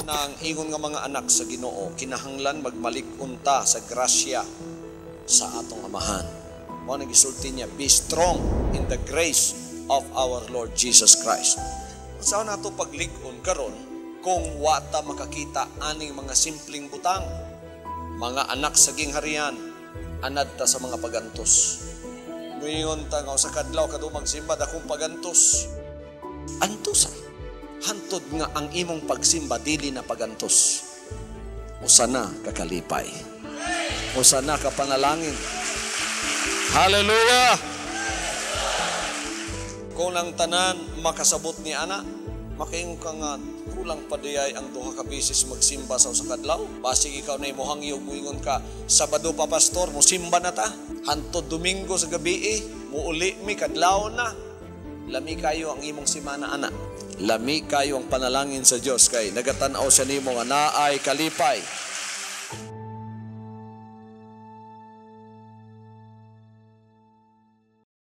nang ingon nga mga anak sa Ginoo, kinahanglan magmalig-unta sa grasya sa atong amahan. Mao nang gisulti niya, be strong in the grace of our Lord Jesus Christ. Saan nato paglig-on karon kung wata makakita aning mga simpleng butang, mga anak sa gingharian, anad ta sa mga pagantos. Ngayon ta nga sa kadlaw kadto magsimba akong pagantos. Antusa. Hantod nga ang imong pagsimba dili na pagantos. Usa na kakalipay. Usa na ka panalangin. Hallelujah! Kung ang tanan makasabot ni ana, makaingon ka nga kulang pa diyay ang duha ka beses magsimba sa usa kadlaw. Basig ikaw na imo hangyog moingon ka, Sabado pa pastor, mo simba na ta. Hantod Domingo sa gabi muuli mi kadlaw na. Lami kayo ang imong simana ana. Lami kayo ang panalangin sa Dios kay nagatan-aw sa nimo nga naay kalipay.